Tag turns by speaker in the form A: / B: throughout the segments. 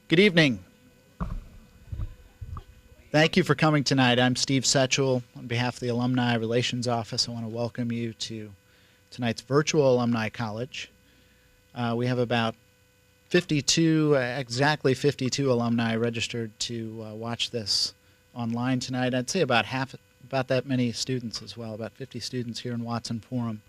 A: Good evening. Thank you for coming tonight. I'm Steve Setchell. On behalf of the Alumni Relations Office, I want to welcome you to tonight's virtual Alumni College. We have about 52, exactly 52 alumni registered to watch this online tonight. I'd say about that many students as well, about 50 students here in Watson Forum.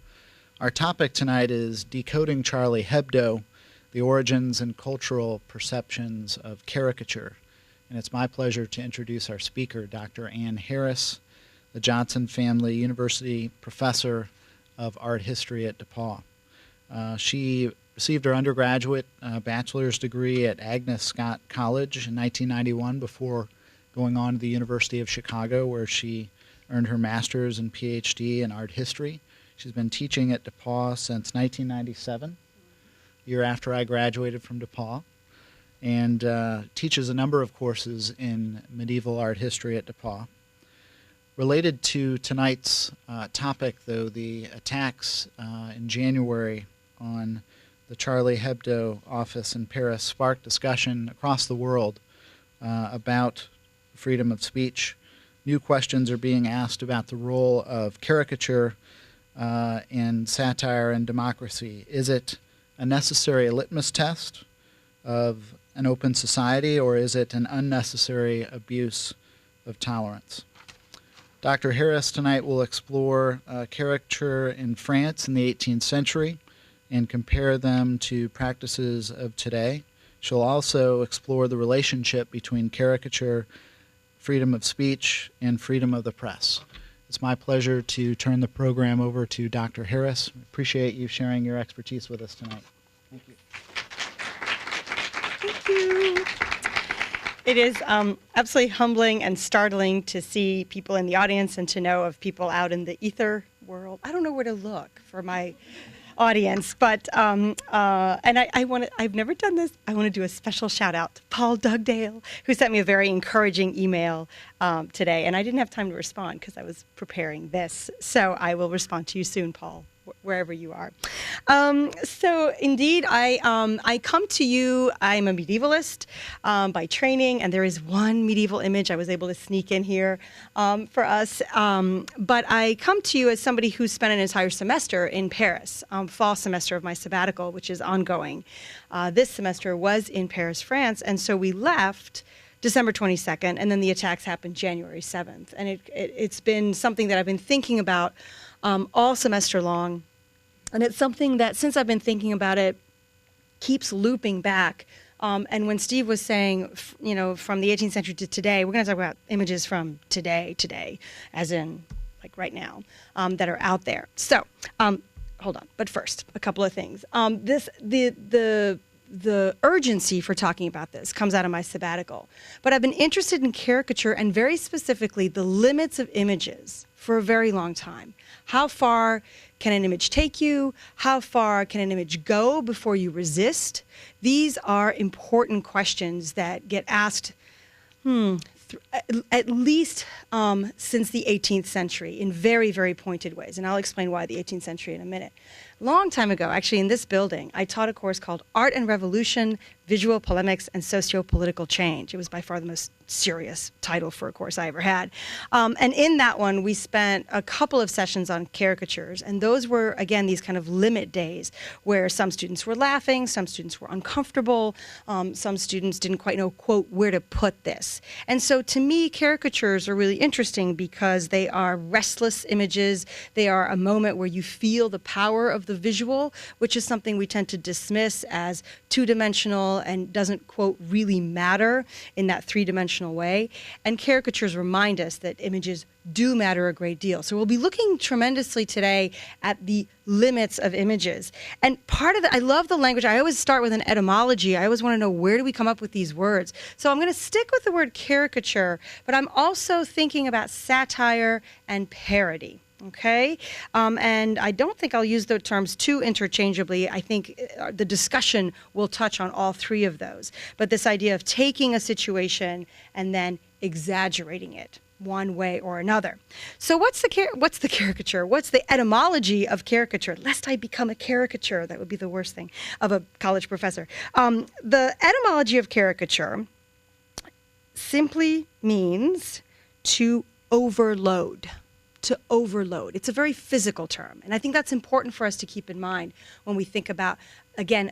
A: Our topic tonight is Decoding Charlie Hebdo, the origins and cultural perceptions of caricature. And it's my pleasure to introduce our speaker, Dr. Ann Harris, the Johnson Family University Professor of Art History at DePaul. She received her undergraduate bachelor's degree at Agnes Scott College in 1991 before going on to the University of Chicago, where she earned her master's and PhD in art history. She's been teaching at DePaul since 1997, year after I graduated from DePaul, and teaches a number of courses in medieval art history at DePaul. Related to tonight's topic, though, the attacks in January on the Charlie Hebdo office in Paris sparked discussion across the world about freedom of speech. New questions are being asked about the role of caricature in satire and democracy. Is it a necessary litmus test of an open society, or is it an unnecessary abuse of tolerance? Dr. Harris tonight will explore caricature in France in the 18th century and compare them to practices of today. She'll also explore the relationship between caricature, freedom of speech, and freedom of the press. It's my pleasure to turn the program over to Dr. Harris. Appreciate you sharing your expertise with us tonight. Thank you.
B: Thank you. It is absolutely humbling and startling to see people in the audience and to know of people out in the ether world. I don't know where to look for my audience, but and I've never done this. I want to do a special shout out to Paul Dugdale, who sent me a very encouraging email today, and I didn't have time to respond because I was preparing this. So I will respond to you soon, Paul, wherever you are. So indeed, I come to you. I'm a medievalist by training, and there is one medieval image I was able to sneak in here for us. But I come to you as somebody who spent an entire semester in Paris, fall semester of my sabbatical, which is ongoing. This semester was in Paris, France, and so we left December 22nd, and then the attacks happened January 7th. And it's been something that I've been thinking about all semester long. And it's something that, since I've been thinking about it, keeps looping back. And when Steve was saying, from the 18th century to today, we're going to talk about images from today, as in, like right now, that are out there. So, hold on. But first, a couple of things. The urgency for talking about this comes out of my sabbatical. But I've been interested in caricature, and very specifically the limits of images, for a very long time. How far can an image take you? How far can an image go before you resist? These are important questions that get asked at least since the 18th century in very, very pointed ways. And I'll explain why the 18th century in a minute. Long time ago, actually in this building, I taught a course called Art and Revolution, Visual Polemics, and Socio-Political Change. It was by far the most serious title for a course I ever had. And in that one, we spent a couple of sessions on caricatures. And those were, again, these kind of limit days where some students were laughing, some students were uncomfortable, some students didn't quite know, quote, where to put this. And so to me, caricatures are really interesting because they are restless images. They are a moment where you feel the power of the visual, which is something we tend to dismiss as two-dimensional and doesn't, quote, really matter in that three-dimensional way. And caricatures remind us that images do matter a great deal. So we'll be looking tremendously today at the limits of images. And part of I love the language. I always start with an etymology. I always want to know, where do we come up with these words? So I'm going to stick with the word caricature, but I'm also thinking about satire and parody. Okay, and I don't think I'll use the terms too interchangeably. I think the discussion will touch on all three of those. But this idea of taking a situation and then exaggerating it, one way or another. So what's the caricature? What's the etymology of caricature? Lest I become a caricature, that would be the worst thing of a college professor. The etymology of caricature simply means to overload. To overload. It's a very physical term, and I think that's important for us to keep in mind when we think about, again,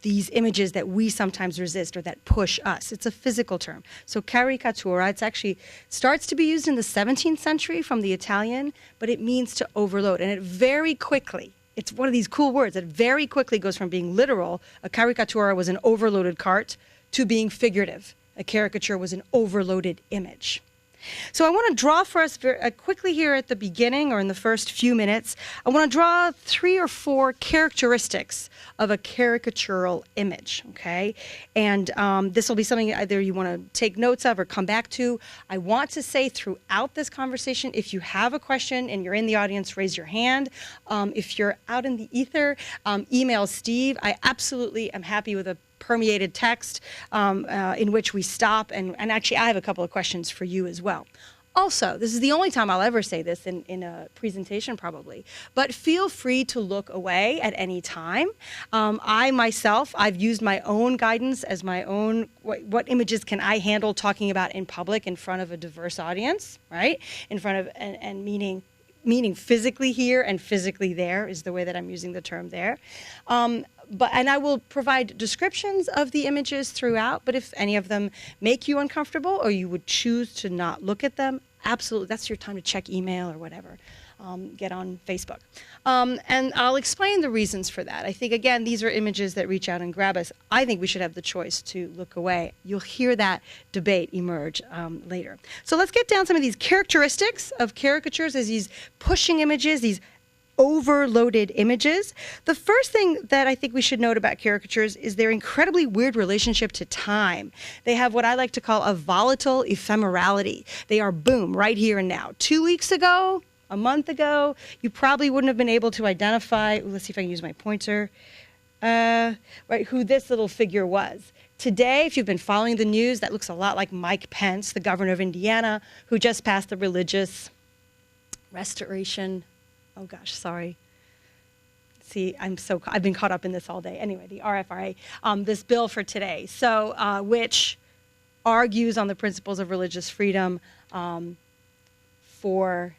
B: these images that we sometimes resist or that push us. It's a physical term. So caricatura, it's actually starts to be used in the 17th century from the Italian, but it means to overload, and it very quickly, it's one of these cool words that very quickly goes from being literal, a caricatura was an overloaded cart, to being figurative. A caricature was an overloaded image. So I want to draw for us quickly here at the beginning or in the first few minutes, I want to draw 3 or 4 characteristics of a caricatural image, okay? And this will be something either you want to take notes of or come back to. I want to say throughout this conversation, if you have a question and you're in the audience, raise your hand. If you're out in the ether, email Steve. I absolutely am happy with a permeated text in which we stop. And actually, I have a couple of questions for you as well. Also, this is the only time I'll ever say this in a presentation probably, but feel free to look away at any time. I myself, I've used my own guidance as my own, what images can I handle talking about in public in front of a diverse audience, right? In front of, and meaning physically here and physically there is the way that I'm using the term there. And I will provide descriptions of the images throughout, but if any of them make you uncomfortable or you would choose to not look at them, absolutely, that's your time to check email or whatever. Get on Facebook. And I'll explain the reasons for that. I think, again, these are images that reach out and grab us. I think we should have the choice to look away. You'll hear that debate emerge later. So let's get down some of these characteristics of caricatures as these pushing images, these overloaded images. The first thing that I think we should note about caricatures is their incredibly weird relationship to time. They have what I like to call a volatile ephemerality. They are boom, right here and now. 2 weeks ago, a month ago, you probably wouldn't have been able to identify, let's see if I can use my pointer, right, who this little figure was. Today, if you've been following the news, that looks a lot like Mike Pence, the governor of Indiana, who just passed the religious restoration. Oh gosh, sorry. See, I've been caught up in this all day. Anyway, the RFRA, this bill for today, so which argues on the principles of religious freedom for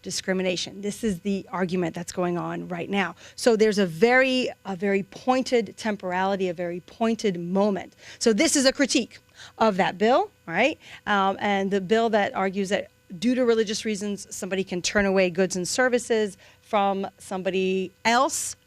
B: discrimination. This is the argument that's going on right now. So there's a very pointed temporality, a very pointed moment. So this is a critique of that bill, right? And the bill that argues that due to religious reasons, somebody can turn away goods and services from somebody else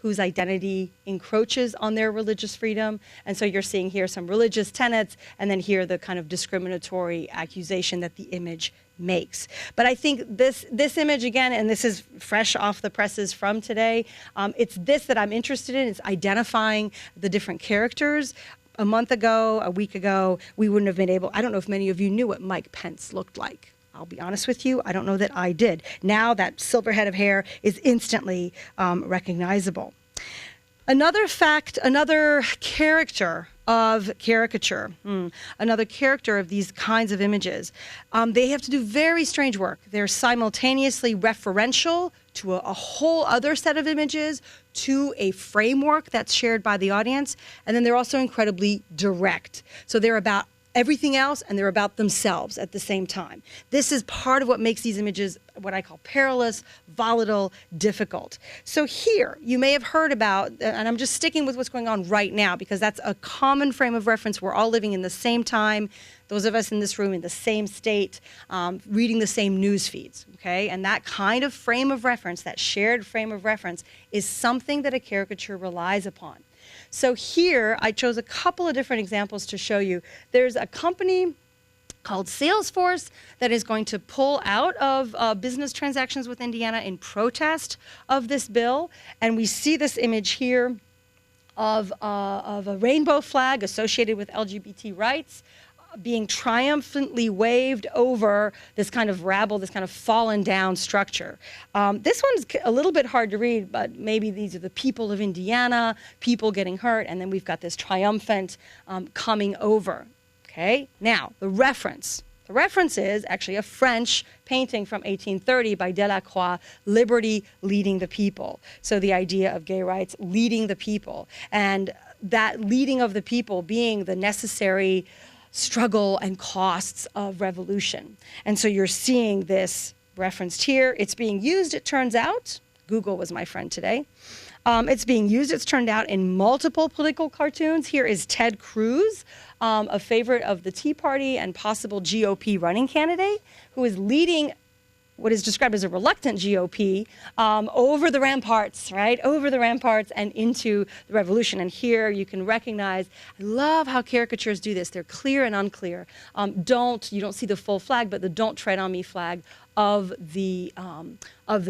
B: whose identity encroaches on their religious freedom. And so you're seeing here some religious tenets, and then here the kind of discriminatory accusation that the image makes. But I think this image, again, and this is fresh off the presses from today, it's this that I'm interested in. It's identifying the different characters. A month ago, a week ago, we wouldn't have been able, I don't know if many of you knew what Mike Pence looked like. I'll be honest with you, I don't know that I did. Now that silver head of hair is instantly recognizable. Another fact, another character of caricature, another character of these kinds of images, they have to do very strange work. They're simultaneously referential to a whole other set of images, to a framework that's shared by the audience, and then they're also incredibly direct. So they're about everything else, and they're about themselves at the same time. This is part of what makes these images what I call perilous, volatile, difficult. So here, you may have heard about, and I'm just sticking with what's going on right now because that's a common frame of reference. We're all living in the same time, those of us in this room in the same state, reading the same news feeds, okay? And that kind of frame of reference, that shared frame of reference, is something that a caricature relies upon. So here, I chose a couple of different examples to show you. There's a company called Salesforce that is going to pull out of business transactions with Indiana in protest of this bill. And we see this image here of a rainbow flag associated with LGBT rights being triumphantly waved over this kind of rabble, this kind of fallen down structure. This one's a little bit hard to read, but maybe these are the people of Indiana, people getting hurt, and then we've got this triumphant coming over. Okay, now the reference. The reference is actually a French painting from 1830 by Delacroix, Liberty Leading the People. So the idea of gay rights leading the people, and that leading of the people being the necessary struggle and costs of revolution. And so you're seeing this referenced here. It's being used, it turns out. Google was my friend today. It's being used, it's turned out, in multiple political cartoons. Here is Ted Cruz, a favorite of the Tea Party and possible GOP running candidate, who is leading what is described as a reluctant GOP over the ramparts, right? Over the ramparts and into the revolution. And here you can recognize, I love how caricatures do this. They're clear and unclear. You don't see the full flag, but the "Don't Tread on Me" flag of the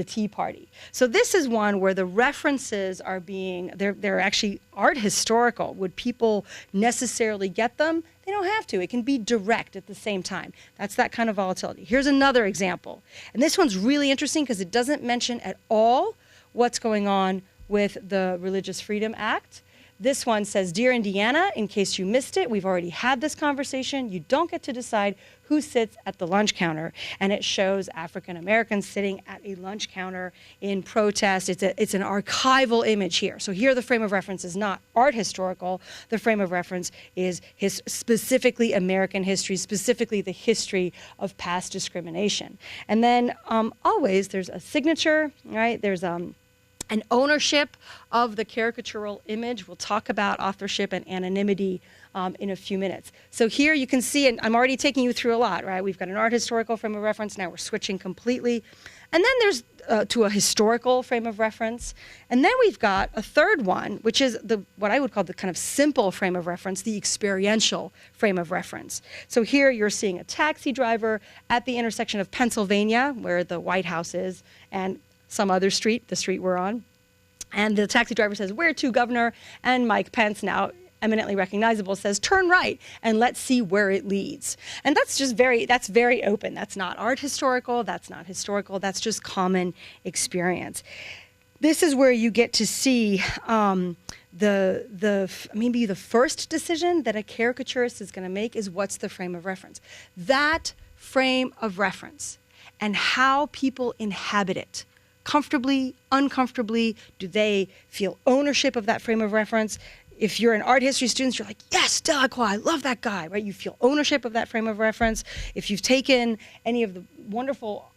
B: Tea Party. So this is one where the references are they're actually art historical. Would people necessarily get them? They don't have to. It can be direct at the same time. That's that kind of volatility. Here's another example. And this one's really interesting because it doesn't mention at all what's going on with the Religious Freedom Act. This one says, "Dear Indiana, in case you missed it, we've already had this conversation. You don't get to decide who sits at the lunch counter." And it shows African Americans sitting at a lunch counter in protest. It's an archival image here. So here the frame of reference is not art historical. The frame of reference is specifically American history, specifically the history of past discrimination. And then always there's a signature, right? There's an ownership of the caricatural image. We'll talk about authorship and anonymity in a few minutes. So here you can see, and I'm already taking you through a lot, right? We've got an art historical frame of reference. Now we're switching completely. And then there's to a historical frame of reference. And then we've got a third one, which is what I would call the kind of simple frame of reference, the experiential frame of reference. So here you're seeing a taxi driver at the intersection of Pennsylvania, where the White House is, and some other street, the street we're on. And the taxi driver says, "Where to, Governor?" And Mike Pence, now eminently recognizable, says, "Turn right and let's see where it leads." And that's very open. That's not art historical. That's not historical. That's just common experience. This is where you get to see maybe the first decision that a caricaturist is going to make is, what's the frame of reference? That frame of reference and how people inhabit it. Comfortably, uncomfortably, do they feel ownership of that frame of reference? If you're an art history student, you're like, "Yes, Delacroix, I love that guy," right? You feel ownership of that frame of reference. If you've taken any of the wonderful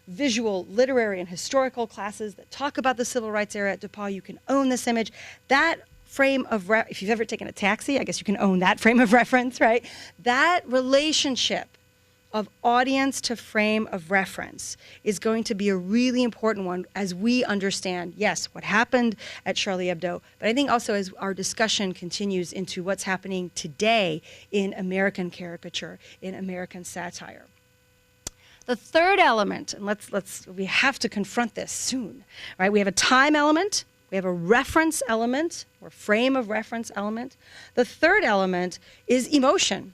B: visual, literary, and historical classes that talk about the civil rights era at DePaul, you can own this image. That frame of if you've ever taken a taxi, I guess you can own that frame of reference, right? That relationship of audience to frame of reference is going to be a really important one as we understand, yes, what happened at Charlie Hebdo, but I think also as our discussion continues into what's happening today in American caricature, in American satire. The third element, and we have to confront this soon, right? We have a time element, we have a reference element, or frame of reference element. The third element is emotion.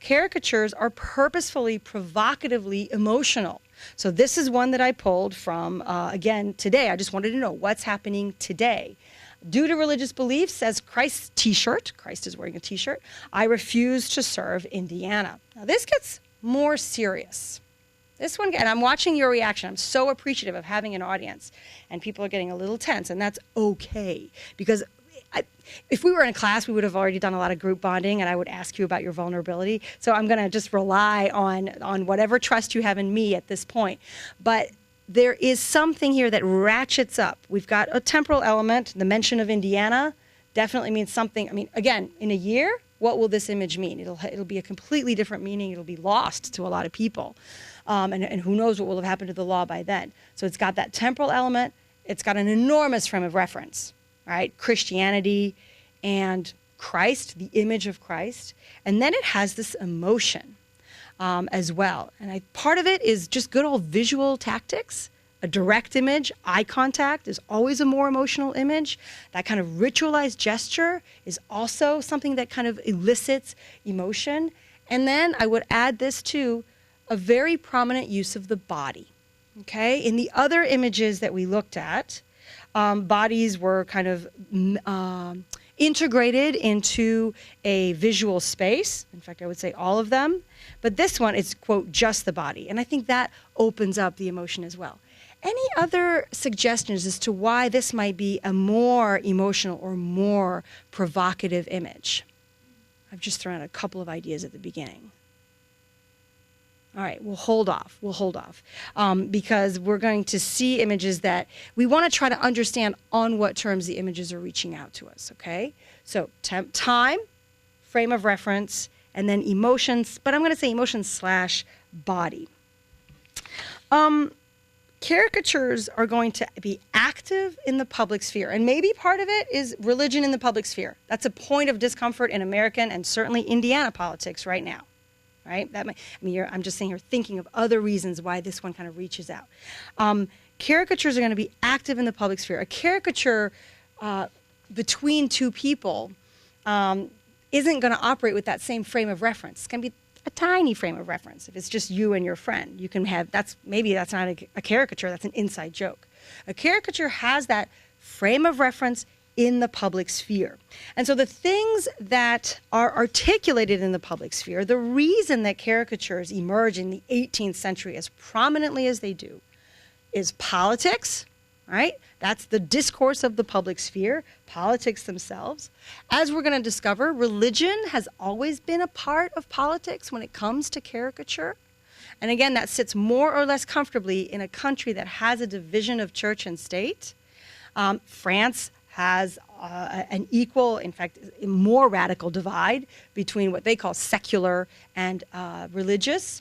B: Caricatures are purposefully, provocatively emotional. So this is one that I pulled from, again, today. I just wanted to know what's happening today. Due to religious beliefs, says Christ's t-shirt, Christ is wearing a t-shirt, "I refuse to serve Indiana." Now this gets more serious. This one, and I'm watching your reaction. I'm so appreciative of having an audience, and people are getting a little tense, and that's okay, because if we were in a class, we would have already done a lot of group bonding, and I would ask you about your vulnerability. So I'm going to just rely on whatever trust you have in me at this point. But there is something here that ratchets up. We've got a temporal element. The mention of Indiana definitely means something. I mean, again, in a year, what will this image mean? It'll be a completely different meaning. It'll be lost to a lot of people. And who knows what will have happened to the law by then. So it's got that temporal element. It's got an enormous frame of reference. Right? Christianity and Christ, the image of Christ. And then it has this emotion as well. And part of it is just good old visual tactics. A direct image, eye contact is always a more emotional image. That kind of ritualized gesture is also something that kind of elicits emotion. And then I would add this to a very prominent use of the body. Okay? In the other images that we looked at, bodies were kind of integrated into a visual space. In fact, I would say all of them. But this one is, quote, just the body. And I think that opens up the emotion as well. Any other suggestions as to why this might be a more emotional or more provocative image? I've just thrown out a couple of ideas at the beginning. All right, we'll hold off. Because we're going to see images that we want to try to understand on what terms the images are reaching out to us, okay? So time, frame of reference, and then emotions, but I'm going to say emotions / body. Caricatures are going to be active in the public sphere, and maybe part of it is religion in the public sphere. That's a point of discomfort in American and certainly Indiana politics right now, right? I'm just sitting here thinking of other reasons why this one kind of reaches out. Caricatures are going to be active in the public sphere. A caricature between two people isn't going to operate with that same frame of reference. It's going to be a tiny frame of reference. If it's just you and your friend, you can have, maybe that's not a caricature, that's an inside joke. A caricature has that frame of reference in the public sphere. And so the things that are articulated in the public sphere, the reason that caricatures emerge in the 18th century as prominently as they do is politics, right? That's the discourse of the public sphere, politics themselves. As we're going to discover, religion has always been a part of politics when it comes to caricature. And again, that sits more or less comfortably in a country that has a division of church and state. France has an equal, in fact, a more radical divide between what they call secular and religious.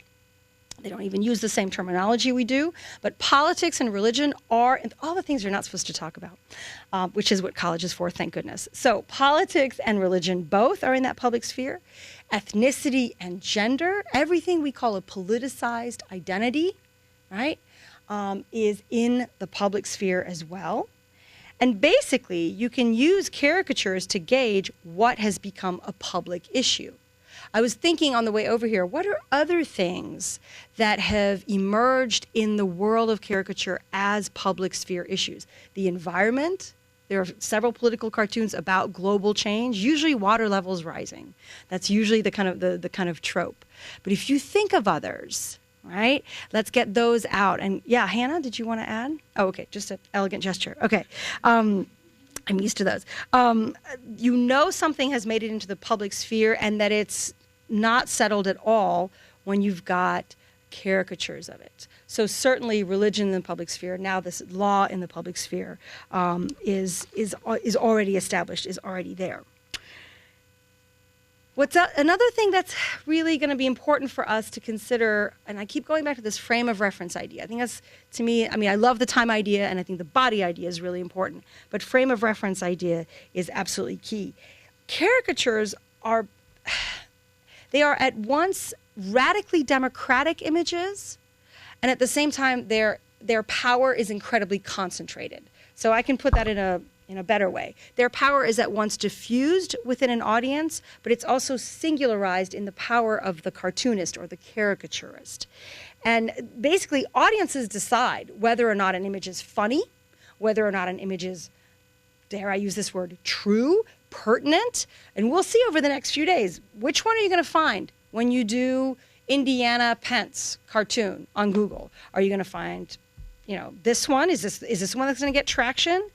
B: They don't even use the same terminology we do, but politics and religion are all the things you're not supposed to talk about, which is what college is for, thank goodness. So politics and religion both are in that public sphere. Ethnicity and gender, everything we call a politicized identity, right, is in the public sphere as well. And basically, you can use caricatures to gauge what has become a public issue. I was thinking on the way over here, what are other things that have emerged in the world of caricature as public sphere issues? The environment. There are several political cartoons about global change, usually water levels rising. That's usually the kind of trope. But if you think of others, right, let's get those out. And yeah, Hannah, did you want to add? Oh, okay, just an elegant gesture. Okay. I'm used to those. You know something has made it into the public sphere and that it's not settled at all when you've got caricatures of it. So certainly religion in the public sphere, now this law in the public sphere is already established, is already there. Another thing that's really going to be important for us to consider, and I keep going back to this frame of reference idea. I think that's, to me, I love the time idea, and I think the body idea is really important, but frame of reference idea is absolutely key. Caricatures are, they are at once radically democratic images, and at the same time, their power is incredibly concentrated. So I can put that in a better way. Their power is at once diffused within an audience, but it's also singularized in the power of the cartoonist or the caricaturist. And basically, audiences decide whether or not an image is funny, whether or not an image is, dare I use this word, true, pertinent. And we'll see over the next few days, which one are you going to find when you do Indiana Pence cartoon on Google? Are you going to find, this one? Is this one that's going to get traction?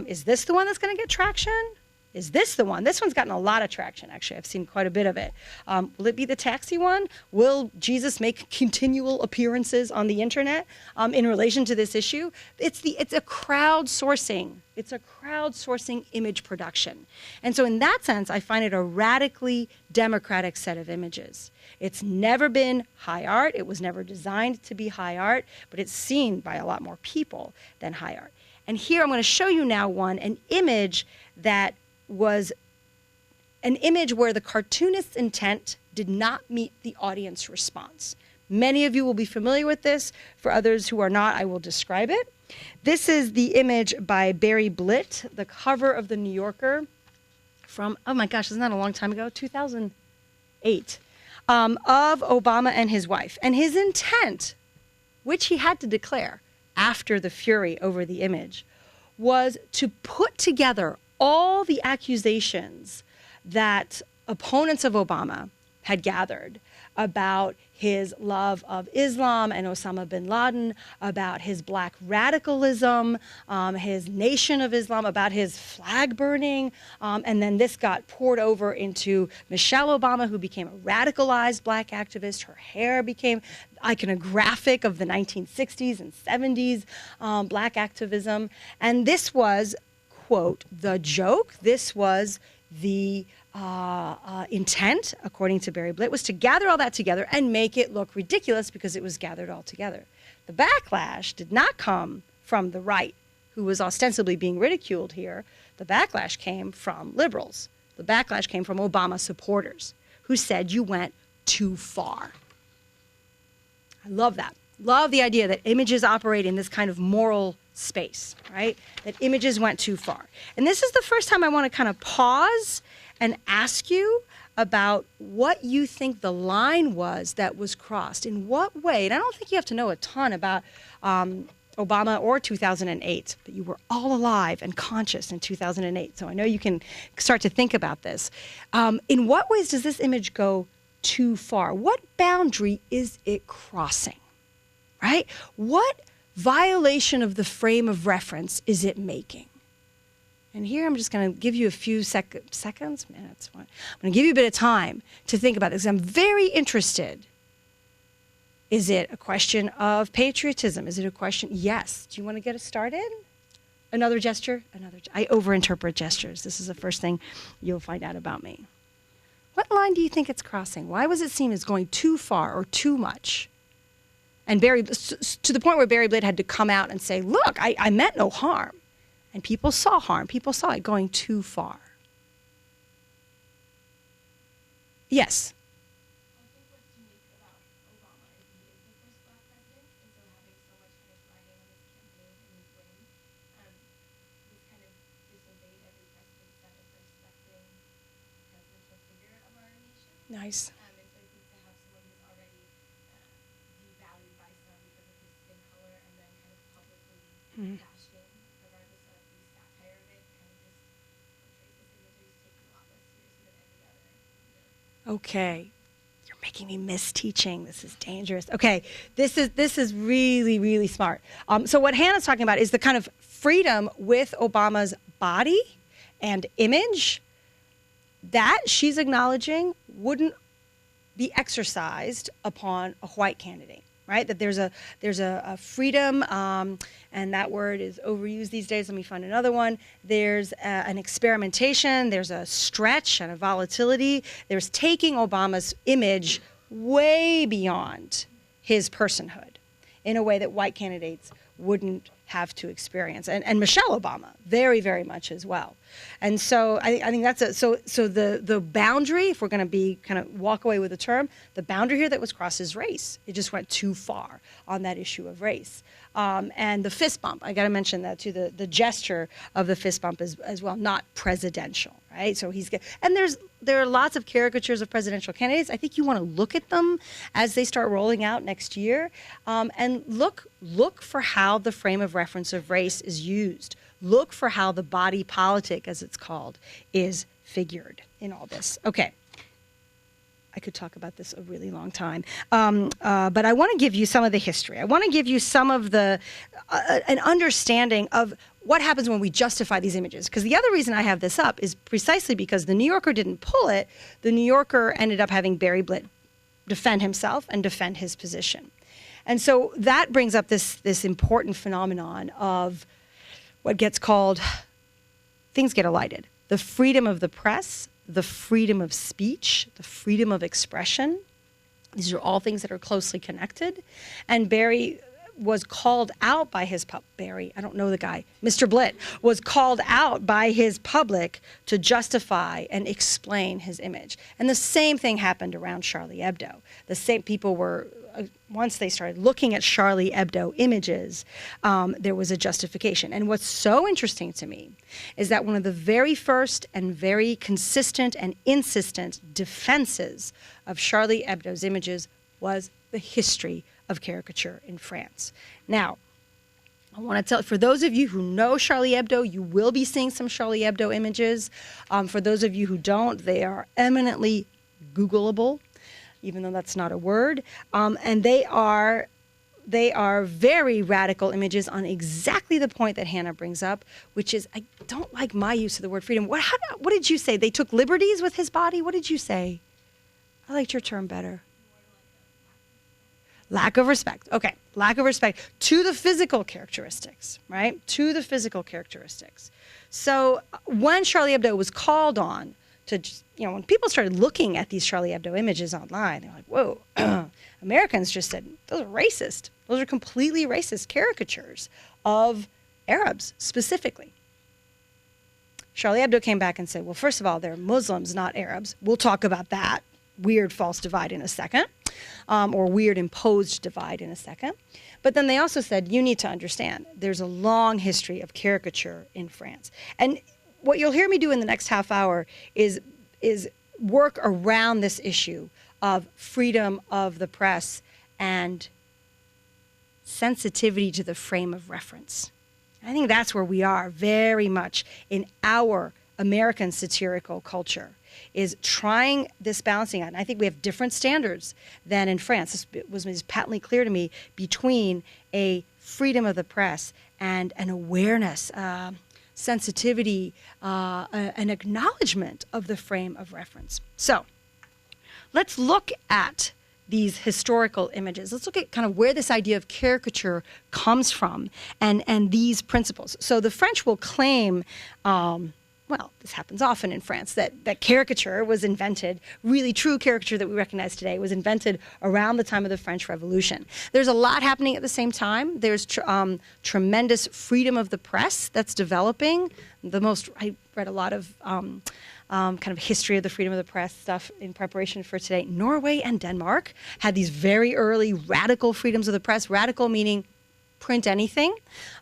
B: Is this the one that's going to get traction? Is this the one? This one's gotten a lot of traction, actually. I've seen quite a bit of it. Will it be the taxi one? Will Jesus make continual appearances on the internet in relation to this issue? It's a crowdsourcing. It's a crowdsourcing image production. And so in that sense, I find it a radically democratic set of images. It's never been high art. It was never designed to be high art, but it's seen by a lot more people than high art. And here I'm going to show you now an image that was an image where the cartoonist's intent did not meet the audience response. Many of you will be familiar with this. For others who are not, I will describe it. This is the image by Barry Blitt, the cover of the New Yorker from, oh my gosh, isn't that a long time ago? 2008, of Obama and his wife. And his intent, which he had to declare after the fury over the image, was to put together all the accusations that opponents of Obama had gathered about his love of Islam and Osama bin Laden, about his black radicalism, his Nation of Islam, about his flag burning. And then this got poured over into Michelle Obama, who became a radicalized black activist. Her hair became iconographic of the 1960s and 70s black activism. And this was, quote, the joke. This was the intent, according to Barry Blitt, was to gather all that together and make it look ridiculous because it was gathered all together. The backlash did not come from the right, who was ostensibly being ridiculed here. The backlash came from liberals. The backlash came from Obama supporters, who said you went too far. I love that. Love the idea that images operate in this kind of moral space, right? That images went too far. And this is the first time I want to kind of pause and ask you about what you think the line was that was crossed. In what way? And I don't think you have to know a ton about Obama or 2008, but you were all alive and conscious in 2008. So I know you can start to think about this. In what ways does this image go too far? What boundary is it crossing, right? What violation of the frame of reference is it making? And here I'm just going to give you a few seconds, minutes. I'm going to give you a bit of time to think about this. I'm very interested. Is it a question of patriotism? Is it a question? Yes. Do you want to get us started? Another gesture? I overinterpret gestures. This is the first thing you'll find out about me. What line do you think it's crossing? Why was it seen as going too far or too much? And to the point where Barry Blitt had to come out and say, look, I meant no harm. And people saw harm. People saw it going too far. Yes.
C: I think what's unique about Obama is he is the first black president, and so having so much kind of riding on his campaign and his win, he's kind of disobeyed every precedent set of respecting the presidential figure of our nation.
B: Nice.
C: And so I think to have someone who's already devalued by some because of his skin color and then kind of publicly bashed in, regardless of the satire of it, kind of just portrays this image that he's taken a lot less seriously than any other leader.
B: Okay. You're making me miss teaching. This is dangerous. Okay. This is really, really smart. So what Hannah's talking about is the kind of freedom with Obama's body and image that she's acknowledging wouldn't be exercised upon a white candidate, right? That there's a freedom, and that word is overused these days. Let me find another one. There's an experimentation. There's a stretch and a volatility. There's taking Obama's image way beyond his personhood in a way that white candidates wouldn't have to experience, and Michelle Obama very, very much as well. And so I think that's so the boundary, if we're going to be kind of walk away with the term, the boundary here that was crossed is race. It just went too far on that issue of race. And the fist bump, I got to mention that too, the gesture of the fist bump as well, not presidential, right? So and there are lots of caricatures of presidential candidates. I think you want to look at them as they start rolling out next year, and look for how the frame of reference of race is used. Look for how the body politic, as it's called, is figured in all this. Okay. I could talk about this a really long time, but I want to give you some of the history. I want to give you some of an understanding of what happens when we justify these images. Because the other reason I have this up is precisely because the New Yorker didn't pull it. The New Yorker ended up having Barry Blitt defend himself and defend his position. And so that brings up this important phenomenon of what gets called, things get elided, the freedom of the press, the freedom of speech, the freedom of expression. These are all things that are closely connected. And Barry was called out by his Barry, I don't know the guy, Mr. Blitt, was called out by his public to justify and explain his image. And the same thing happened around Charlie Hebdo. The same people were, once they started looking at Charlie Hebdo images, there was a justification. And what's so interesting to me is that one of the very first and very consistent and insistent defenses of Charlie Hebdo's images was the history of caricature in France. Now, I want to tell, for those of you who know Charlie Hebdo, you will be seeing some Charlie Hebdo images. For those of you who don't, they are eminently Googleable, even though that's not a word. And they are very radical images on exactly the point that Hannah brings up, which is, I don't like my use of the word freedom. What did you say? They took liberties with his body? What did you say? I liked your term better. Lack of respect. Okay, lack of respect to the physical characteristics, right? To the physical characteristics. So when Charlie Hebdo was called on to, when people started looking at these Charlie Hebdo images online, they're like, whoa, Americans just said, those are racist. Those are completely racist caricatures of Arabs specifically. Charlie Hebdo came back and said, well, first of all, they're Muslims, not Arabs. We'll talk about that weird false divide in a second, or weird imposed divide in a second. But then they also said, you need to understand, there's a long history of caricature in France. And what you'll hear me do in the next half hour is work around this issue of freedom of the press and sensitivity to the frame of reference. I think that's where we are very much in our American satirical culture, is trying this balancing act. And I think we have different standards than in France. This was patently clear to me, between a freedom of the press and an awareness, sensitivity, an acknowledgement of the frame of reference. So let's look at these historical images. Let's look at kind of where this idea of caricature comes from and these principles. So the French will claim, well, this happens often in France, that caricature was invented, really true caricature that we recognize today, was invented around the time of the French Revolution. There's a lot happening at the same time. There's tremendous freedom of the press that's developing. I read a lot of kind of history of the freedom of the press stuff in preparation for today. Norway and Denmark had these very early radical freedoms of the press, radical meaning print anything.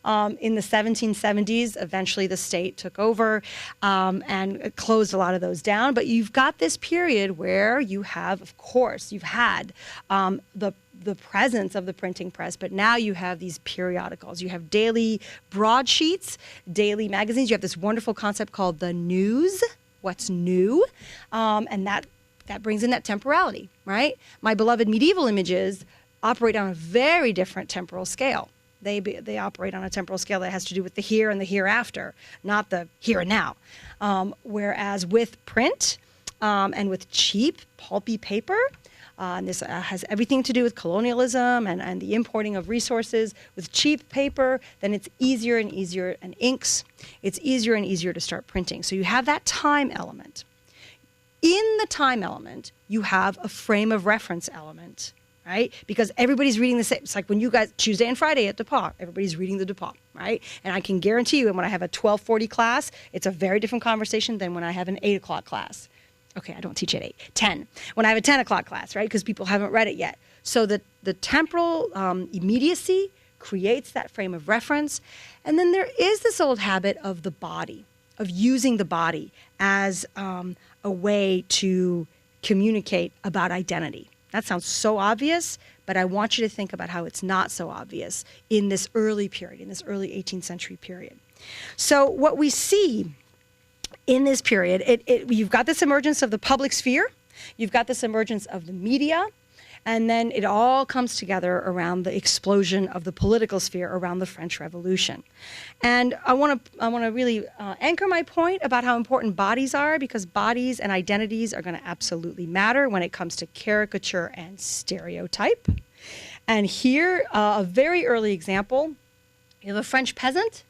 B: In the 1770s, eventually the state took over and closed a lot of those down. But you've got this period where you have, of course, you've had the presence of the printing press, but now you have these periodicals. You have daily broadsheets, daily magazines. You have this wonderful concept called the news, what's new, and that brings in that temporality, right? My beloved medieval images operate on a very different temporal scale. They operate on a temporal scale that has to do with the here and the hereafter, not the here and now. Whereas with print and with cheap, pulpy paper, and this has everything to do with colonialism and the importing of resources. With cheap paper, then it's easier and easier, and inks, it's easier and easier to start printing. So you have that time element. In the time element, you have a frame of reference element, right? Because everybody's reading the same. It's like when you guys, Tuesday and Friday at DePauw, everybody's reading the DePauw, right? And I can guarantee you, when I have a 12:40 class, it's a very different conversation than when I have an 8 o'clock class. Okay, I don't teach at 8, 10. When I have a 10 o'clock class, right? Because people haven't read it yet. So the temporal immediacy creates that frame of reference. And then there is this old habit of the body, of using the body as a way to communicate about identity. That sounds so obvious, but I want you to think about how it's not so obvious in this early period, in this early 18th century period. So what we see in this period, you've got this emergence of the public sphere, you've got this emergence of the media, and then it all comes together around the explosion of the political sphere around the French Revolution. And I want to really anchor my point about how important bodies are, because bodies and identities are going to absolutely matter when it comes to caricature and stereotype. And here, a very early example, you have a French peasant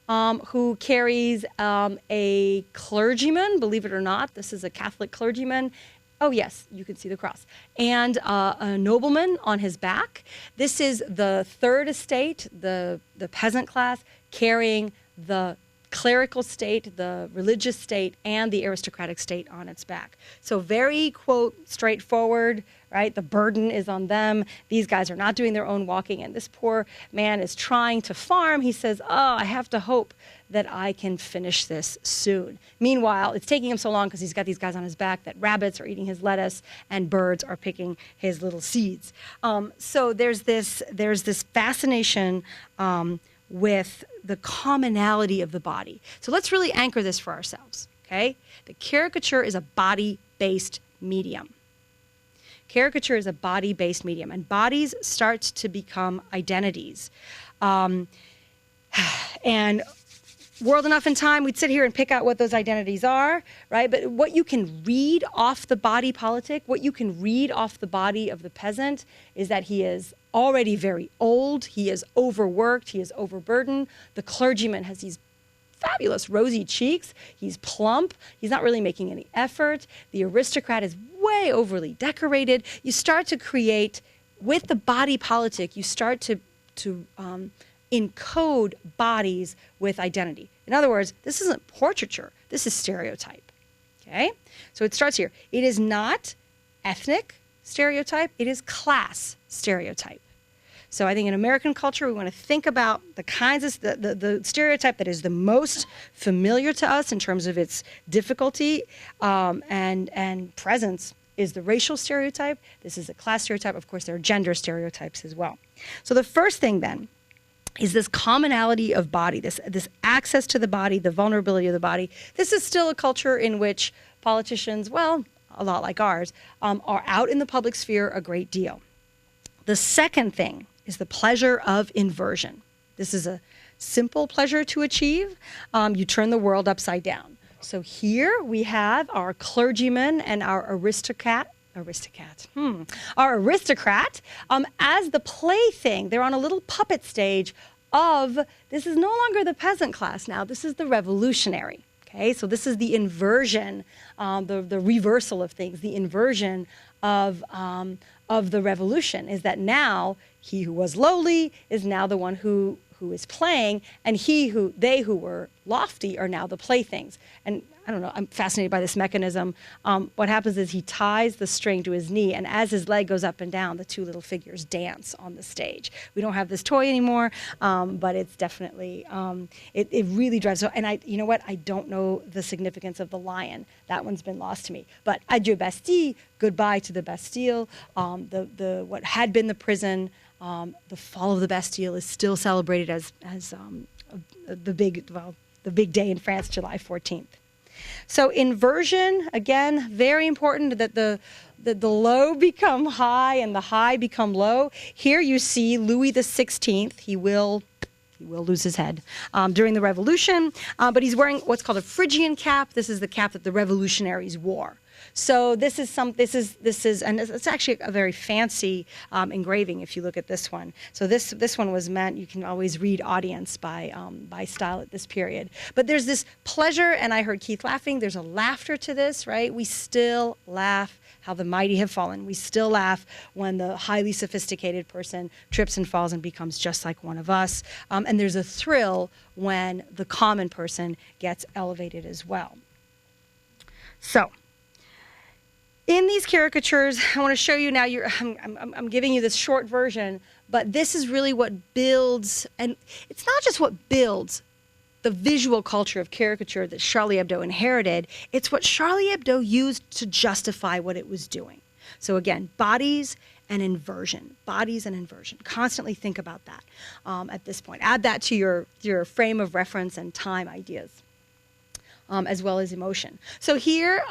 B: who carries a clergyman, believe it or not, this is a Catholic clergyman. Oh, yes, you can see the cross. And a nobleman on his back. This is the third estate, the peasant class, carrying the clerical state, the religious state, and the aristocratic state on its back. So very, quote, straightforward, right? The burden is on them. These guys are not doing their own walking, and this poor man is trying to farm. He says, oh, I have to hope that I can finish this soon. Meanwhile, it's taking him so long because he's got these guys on his back that rabbits are eating his lettuce and birds are picking his little seeds. So there's this fascination with the commonality of the body. So let's really anchor this for ourselves, okay? The caricature is a body-based medium. Caricature is a body-based medium, and bodies start to become identities. And World Enough in Time, we'd sit here and pick out what those identities are, right? But what you can read off the body politic, what you can read off the body of the peasant is that he is already very old, he is overworked, he is overburdened. The clergyman has these fabulous rosy cheeks, he's plump, he's not really making any effort. The aristocrat is way overly decorated. You start to create, with the body politic, you start to encode bodies with identity. In other words, this isn't portraiture, this is stereotype, okay? So it starts here. It is not ethnic stereotype, it is class stereotype. So I think in American culture, we want to think about the kinds of, the stereotype that is the most familiar to us in terms of its difficulty and presence is the racial stereotype. This is a class stereotype. Of course, there are gender stereotypes as well. So the first thing then is this commonality of body, this access to the body, the vulnerability of the body. This is still a culture in which politicians, well, a lot like ours, are out in the public sphere a great deal. The second thing is the pleasure of inversion. This is a simple pleasure to achieve. You turn the world upside down. So here we have our clergyman and our aristocrat as the plaything. They're on a little puppet stage of, this is no longer the peasant class now, this is the revolutionary. Okay, so this is the inversion, the reversal of things, the inversion of the revolution is that now he who was lowly is now the one who is playing, and they who were lofty are now the playthings. And I don't know, I'm fascinated by this mechanism. What happens is he ties the string to his knee, and as his leg goes up and down, the two little figures dance on the stage. We don't have this toy anymore, but it's definitely, it really drives. So, and you know what? I don't know the significance of the lion. That one's been lost to me. But adieu Bastille, goodbye to the Bastille. What had been the prison, the fall of the Bastille is still celebrated as the big day in France, July 14th. So inversion, again, very important that the low become high and the high become low. Here you see Louis XVI. He will lose his head during the Revolution, but he's wearing what's called a Phrygian cap. This is the cap that the revolutionaries wore. So this is, and it's actually a very fancy engraving if you look at this one. So this one was meant, you can always read audience by style at this period. But there's this pleasure, and I heard Keith laughing, there's a laughter to this, right? We still laugh how the mighty have fallen. We still laugh when the highly sophisticated person trips and falls and becomes just like one of us. And there's a thrill when the common person gets elevated as well. So, in these caricatures, I want to show you now, I'm giving you this short version, but this is really what builds, and it's not just what builds the visual culture of caricature that Charlie Hebdo inherited, it's what Charlie Hebdo used to justify what it was doing. So again, bodies and inversion, Constantly think about that at this point. Add that to your frame of reference and time ideas, as well as emotion. So here,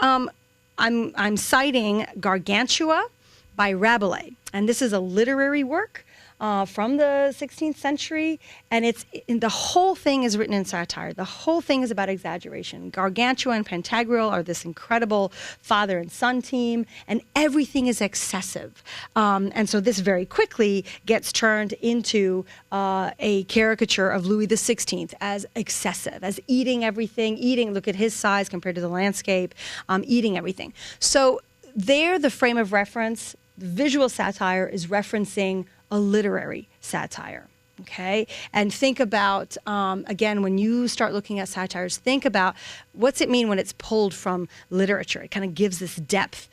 B: I'm citing Gargantua by Rabelais, and this is a literary work from the 16th century, and the whole thing is written in satire. The whole thing is about exaggeration. Gargantua and Pantagruel are this incredible father and son team, and everything is excessive. And so this very quickly gets turned into a caricature of Louis XVI as excessive, as eating everything, look at his size compared to the landscape, eating everything. So there, the frame of reference, the visual satire is referencing a literary satire, okay? And think about, again, when you start looking at satires, think about what's it mean when it's pulled from literature. It kind of gives this depth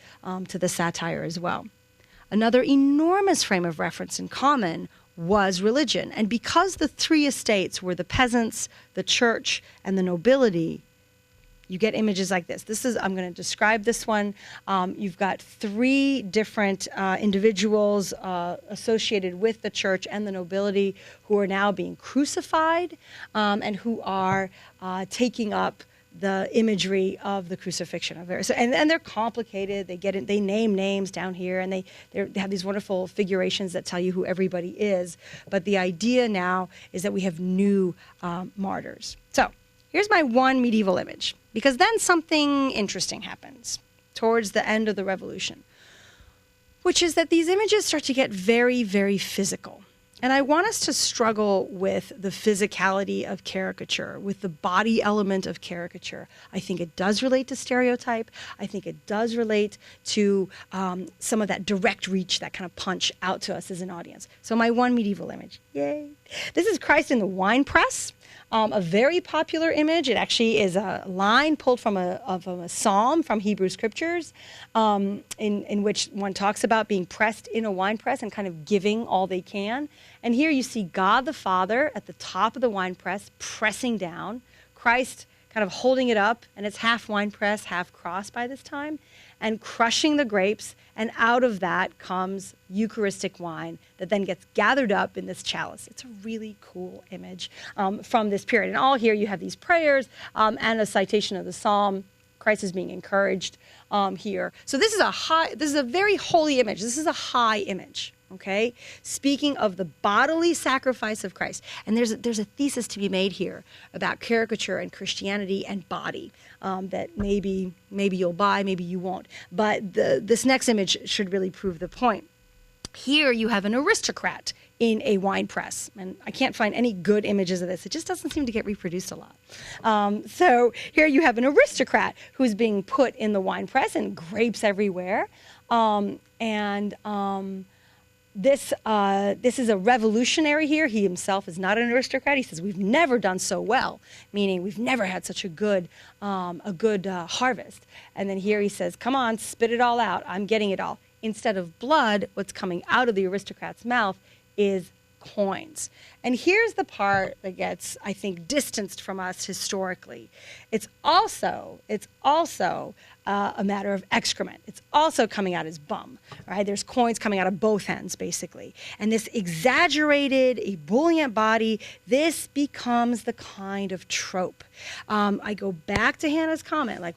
B: to the satire as well. Another enormous frame of reference in common was religion. And because the three estates were the peasants, the church, and the nobility, you get images like this. I'm going to describe this one. You've got 3 different individuals associated with the church and the nobility who are now being crucified and who are taking up the imagery of the crucifixion of various, and they're complicated. They name names down here, and they have these wonderful figurations that tell you who everybody is. But the idea now is that we have new martyrs. So here's my one medieval image, because then something interesting happens towards the end of the Revolution, which is that these images start to get very, very physical. And I want us to struggle with the physicality of caricature, with the body element of caricature. I think it does relate to stereotype. I think it does relate to some of that direct reach, that kind of punch out to us as an audience. So my one medieval image, yay. This is Christ in the wine press. A very popular image. It actually is a line pulled from a psalm from Hebrew scriptures, in which one talks about being pressed in a wine press and kind of giving all they can. And here you see God the Father at the top of the wine press, pressing down. Christ kind of holding it up, and it's half wine press, half cross by this time, and crushing the grapes, and out of that comes Eucharistic wine that then gets gathered up in this chalice. It's a really cool image from this period. And all here you have these prayers and a citation of the psalm. Christ is being encouraged here. So this is a very holy image. This is a high image. Okay, speaking of the bodily sacrifice of Christ. And there's a thesis to be made here about caricature and Christianity and body that maybe you'll buy, maybe you won't. But this next image should really prove the point. Here you have an aristocrat in a wine press. And I can't find any good images of this. It just doesn't seem to get reproduced a lot. So here you have an aristocrat who's being put in the wine press and grapes everywhere. This is a revolutionary here. He himself is not an aristocrat. He says, we've never done so well, meaning we've never had such a good harvest. And then here he says, come on, spit it all out. I'm getting it all. Instead of blood, what's coming out of the aristocrat's mouth is coins. And here's the part that gets, I think, distanced from us historically. It's also a matter of excrement. It's also coming out as bum, right? There's coins coming out of both ends, basically. And this exaggerated, ebullient body, this becomes the kind of trope. I go back to Hannah's comment, like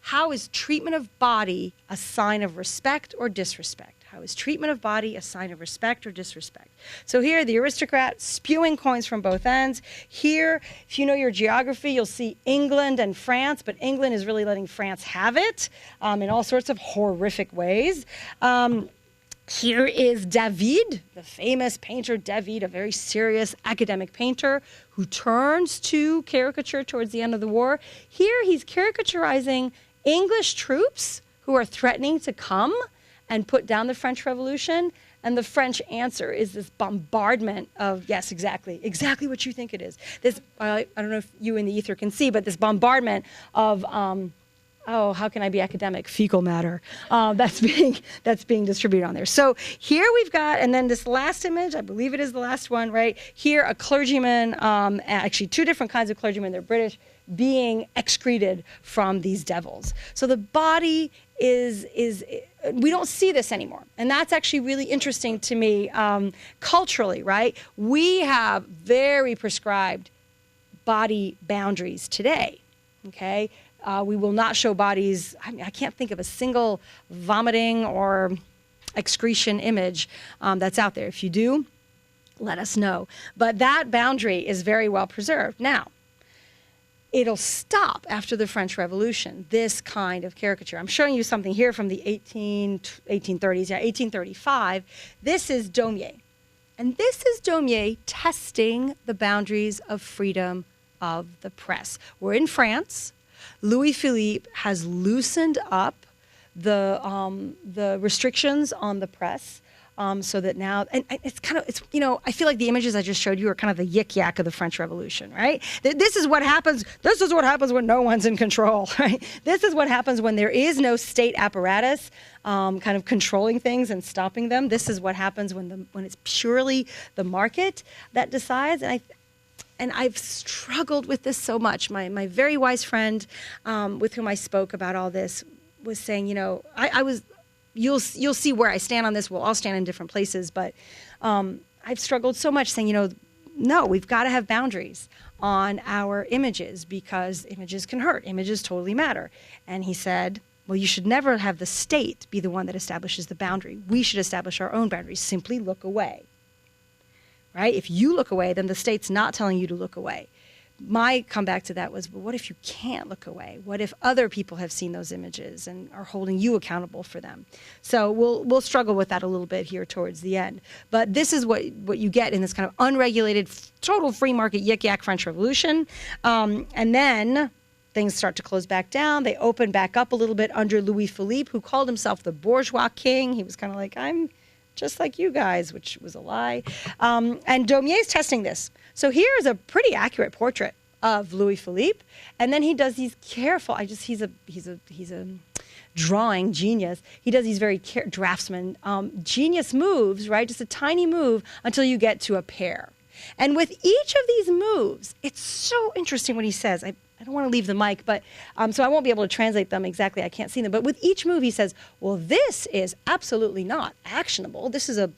B: how is treatment of body a sign of respect or disrespect? How is treatment of body a sign of respect or disrespect? So here, the aristocrat spewing coins from both ends. Here, if you know your geography, you'll see England and France, but England is really letting France have it in all sorts of horrific ways. Here is David, the famous painter David, a very serious academic painter who turns to caricature towards the end of the war. Here, he's caricaturizing English troops who are threatening to come and put down the French Revolution. And the French answer is this bombardment of, yes, exactly what you think it is. This, I don't know if you in the ether can see, but this bombardment of, how can I be academic? Fecal matter that's being distributed on there. So here we've got, and then this last image, I believe it is the last one, right? Here, a clergyman, actually 2 different kinds of clergymen, they're British, being excreted from these devils. So the body is we don't see this anymore. And that's actually really interesting to me culturally, right? We have very prescribed body boundaries today, okay? We will not show bodies. I can't think of a single vomiting or excretion image that's out there. If you do, let us know. But that boundary is very well preserved. Now, it'll stop after the French Revolution, this kind of caricature. I'm showing you something here from the 1830s, 1835. This is Daumier. And this is Daumier testing the boundaries of freedom of the press. We're in France. Louis Philippe has loosened up the restrictions on the press. So that now, and it's I feel like the images I just showed you are kind of the yik-yak of the French Revolution, right? This is what happens when no one's in control, right? This is what happens when there is no state apparatus kind of controlling things and stopping them. This is what happens when it's purely the market that decides. and I've struggled with this so much. My very wise friend with whom I spoke about all this was saying, you'll see where I stand on this. We'll all stand in different places, but I've struggled so much saying, no, we've got to have boundaries on our images because images can hurt. Images totally matter. And he said, well, you should never have the state be the one that establishes the boundary. We should establish our own boundaries. Simply look away. Right? If you look away, then the state's not telling you to look away. My comeback to that was, well, what if you can't look away? What if other people have seen those images and are holding you accountable for them? So we'll struggle with that a little bit here towards the end. But this is what you get in this kind of unregulated, total free market yik yak French Revolution. And then things start to close back down. They open back up a little bit under Louis Philippe, who called himself the bourgeois king. He was kind of like, I'm just like you guys, which was a lie. And Daumier's testing this. So here's a pretty accurate portrait of Louis Philippe. And then he does these careful, he's a drawing genius. He does these very draftsman, genius moves, right? Just a tiny move until you get to a pear. And with each of these moves, it's so interesting what he says. I don't want to leave the mic, but so I won't be able to translate them exactly. I can't see them. But with each move, he says, well, this is absolutely not actionable. This is a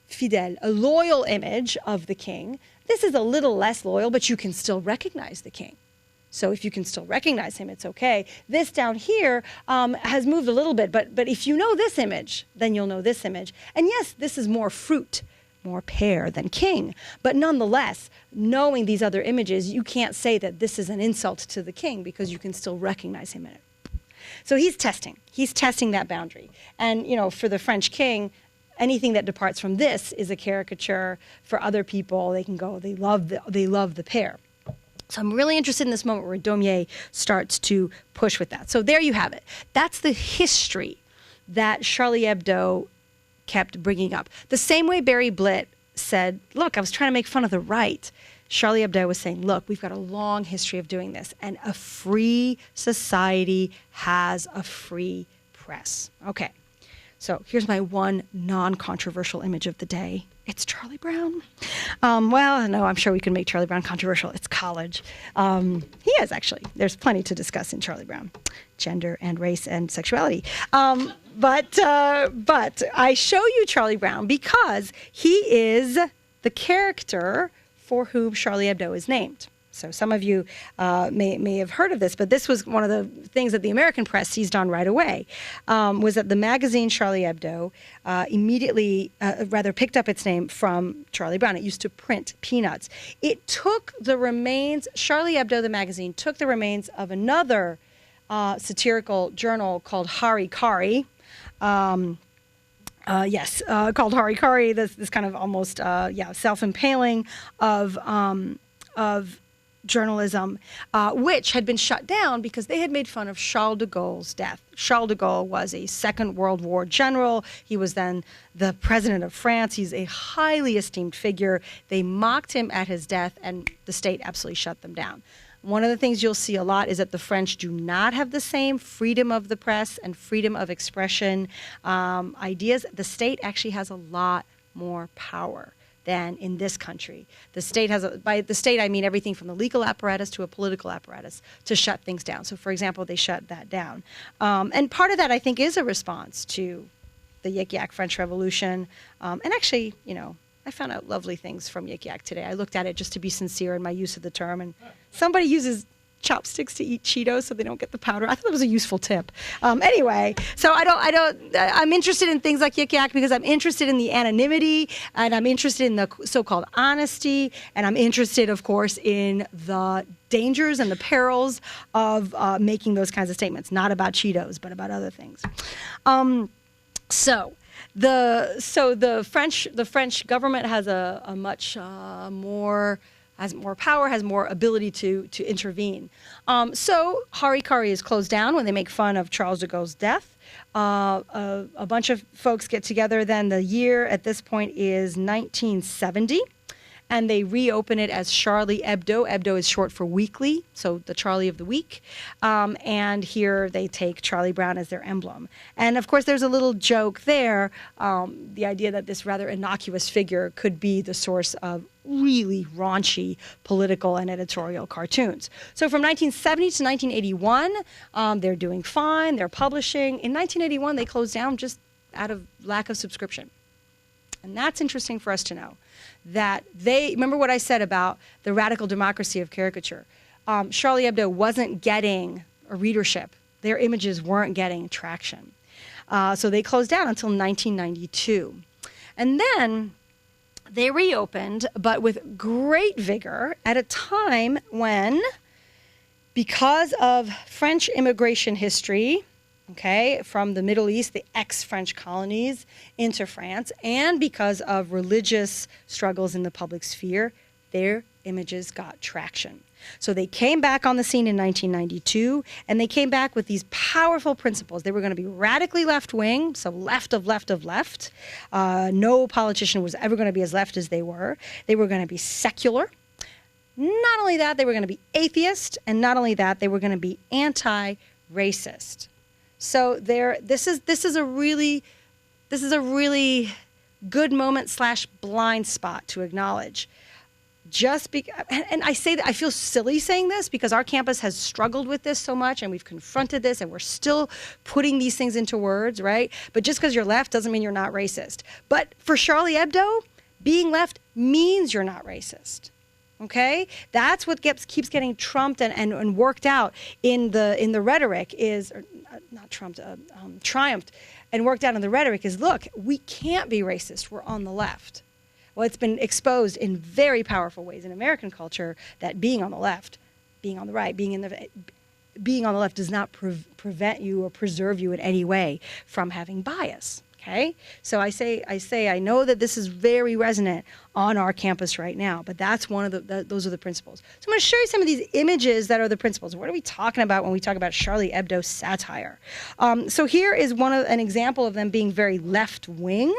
B: fidèle, a loyal image of the king. This is a little less loyal, but you can still recognize the king. So if you can still recognize him, it's okay. This down here has moved a little bit, but if you know this image, then you'll know this image. And yes, this is more fruit, more pear than king. But nonetheless, knowing these other images, you can't say that this is an insult to the king because you can still recognize him in it. So he's testing that boundary. And, for the French king, anything that departs from this is a caricature. For other people, they can go, they love the pear. So I'm really interested in this moment where Daumier starts to push with that. So there you have it. That's the history that Charlie Hebdo kept bringing up. The same way Barry Blitt said, look, I was trying to make fun of the right. Charlie Hebdo was saying, look, we've got a long history of doing this, and a free society has a free press. Okay, so here's my one non-controversial image of the day. It's Charlie Brown. Well, no, I'm sure we can make Charlie Brown controversial. It's college. He is, actually. There's plenty to discuss in Charlie Brown. Gender and race and sexuality. But I show you Charlie Brown because he is the character for whom Charlie Hebdo is named. So some of you may have heard of this, but this was one of the things that the American press seized on right away, was that the magazine Charlie Hebdo immediately picked up its name from Charlie Brown. It used to print peanuts. It took the remains, Charlie Hebdo, the magazine, took the remains of another satirical journal called Caricature. Called Caricature, this kind of almost self-impaling of journalism, which had been shut down because they had made fun of Charles de Gaulle's death. Charles de Gaulle was a Second World War general. He was then the president of France. He's a highly esteemed figure. They mocked him at his death, and the state absolutely shut them down. One of the things you'll see a lot is that the French do not have the same freedom of the press and freedom of expression ideas. The state actually has a lot more power than in this country. The state has, by the state I mean everything from the legal apparatus to a political apparatus to shut things down. So for example, they shut that down. And part of that I think is a response to the Yik Yak French Revolution. And actually, I found out lovely things from Yik Yak today. I looked at it just to be sincere in my use of the term, and somebody uses chopsticks to eat Cheetos so they don't get the powder. I thought that was a useful tip. Anyway, so I'm interested in things like Yik Yak because I'm interested in the anonymity, and I'm interested in the so-called honesty, and I'm interested, of course, in the dangers and the perils of making those kinds of statements, not about Cheetos, but about other things. So the French government has a much has more power, has more ability to intervene. So Caricature is closed down when they make fun of Charles de Gaulle's death. A bunch of folks get together then. The year at this point is 1970. And they reopen it as Charlie Hebdo. Hebdo is short for weekly, so the Charlie of the week. And here they take Charlie Brown as their emblem. And of course, there's a little joke there, the idea that this rather innocuous figure could be the source of really raunchy political and editorial cartoons. So from 1970 to 1981, they're doing fine, they're publishing. In 1981, they closed down just out of lack of subscription. And that's interesting for us to know. That they, remember what I said about the radical democracy of caricature. Charlie Hebdo wasn't getting a readership. Their images weren't getting traction. So they closed down until 1992. And then they reopened, but with great vigor at a time when, because of French immigration history, okay, from the Middle East, the ex-French colonies into France, and because of religious struggles in the public sphere, their images got traction. So they came back on the scene in 1992, and they came back with these powerful principles. They were going to be radically left-wing, so left of left of left. No politician was ever going to be as left as they were. They were going to be secular. Not only that, they were going to be atheist, and not only that, they were going to be anti-racist. So this is a really good moment / blind spot to acknowledge. And I say that I feel silly saying this because our campus has struggled with this so much, and we've confronted this, and we're still putting these things into words, right? But just because you're left doesn't mean you're not racist. But for Charlie Hebdo, being left means you're not racist. Okay, that's what keeps getting trumped and worked out in the rhetoric is, or not trumped, triumphed and worked out in the rhetoric is, look, we can't be racist. We're on the left. Well, it's been exposed in very powerful ways in American culture that being on the left, being on the right, being on the left does not prevent you or preserve you in any way from having bias. Okay, so I know that this is very resonant on our campus right now, but that's one of those are the principles. So I'm going to show you some of these images that are the principles. What are we talking about when we talk about Charlie Hebdo satire? So here is an example of them being very left-wing,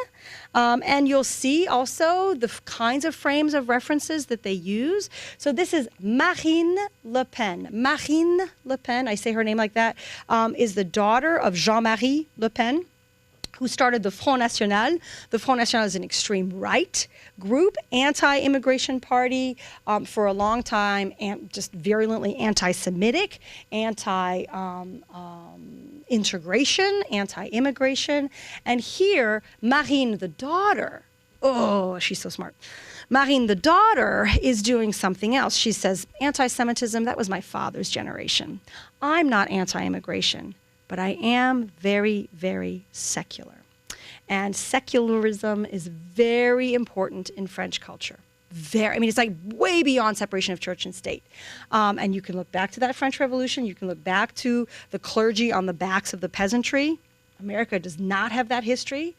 B: and you'll see also the kinds of frames of references that they use. So this is Marine Le Pen. Marine Le Pen, I say her name like that, is the daughter of Jean-Marie Le Pen, who started the Front National. The Front National is an extreme right group, anti-immigration party for a long time, and just virulently anti-Semitic, anti-integration, anti-immigration. And here, Marine, the daughter, oh, she's so smart. Marine, the daughter, is doing something else. She says, anti-Semitism, that was my father's generation. I'm not anti-immigration, but I am very, very secular. And secularism is very important in French culture. It's like way beyond separation of church and state. And you can look back to that French Revolution. You can look back to the clergy on the backs of the peasantry. America does not have that history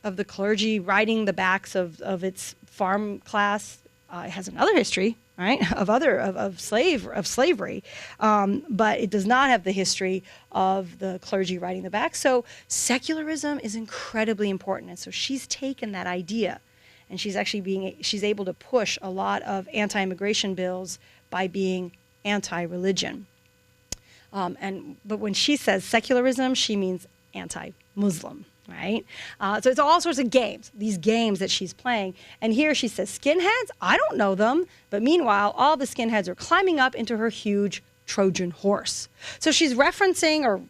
B: of the clergy riding the backs of its farm class. It has another history, right, of slavery, but it does not have the history of the clergy riding the back. So secularism is incredibly important, and so she's taken that idea, and she's able to push a lot of anti-immigration bills by being anti-religion. But when she says secularism, she means anti-Muslim. Right? So it's all sorts of games, these games that she's playing. And here she says, skinheads? I don't know them. But meanwhile, all the skinheads are climbing up into her huge Trojan horse. So she's referencing,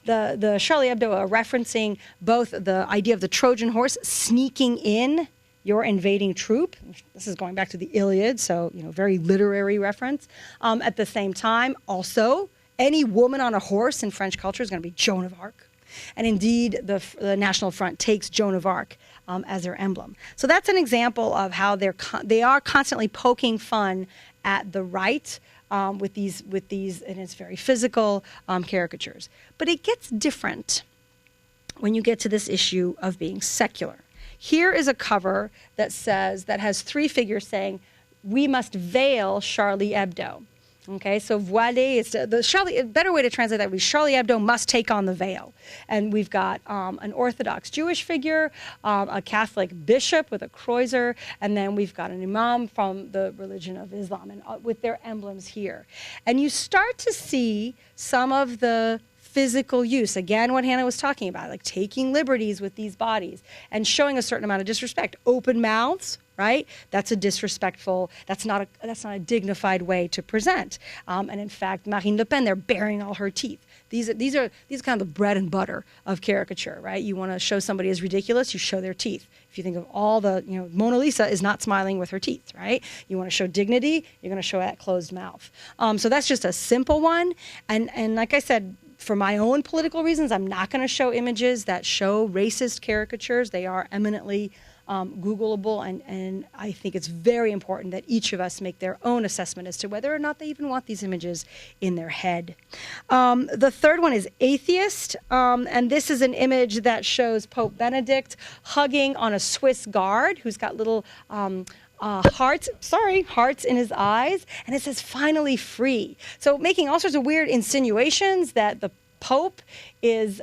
B: the Charlie Hebdo are referencing both the idea of the Trojan horse sneaking in your invading troop. This is going back to the Iliad, so, very literary reference. At the same time, also, any woman on a horse in French culture is going to be Joan of Arc. And indeed, the National Front takes Joan of Arc as their emblem. So that's an example of how they are constantly poking fun at the right with these, and it's very physical caricatures. But it gets different when you get to this issue of being secular. Here is a cover that has three figures saying, "We must veil Charlie Hebdo." Okay, so voiler is a better way to translate that would be Charlie Hebdo must take on the veil. And we've got an Orthodox Jewish figure, a Catholic bishop with a kreuzer, and then we've got an imam from the religion of Islam, and with their emblems here. And you start to see some of the physical use, again, what Hannah was talking about, like taking liberties with these bodies and showing a certain amount of disrespect. Open mouths, right? That's a disrespectful, that's not a dignified way to present. And in fact, Marine Le Pen, they're baring all her teeth. These are kind of the bread and butter of caricature, right? You want to show somebody as ridiculous, you show their teeth. If you think of all the, Mona Lisa is not smiling with her teeth, right? You want to show dignity, you're going to show that closed mouth. So that's just a simple one. And like I said, for my own political reasons, I'm not going to show images that show racist caricatures. They are eminently Googleable, and I think it's very important that each of us make their own assessment as to whether or not they even want these images in their head. The third one is atheist, and this is an image that shows Pope Benedict hugging on a Swiss guard who's got little hearts in his eyes, and it says finally free. So making all sorts of weird insinuations that the Pope is,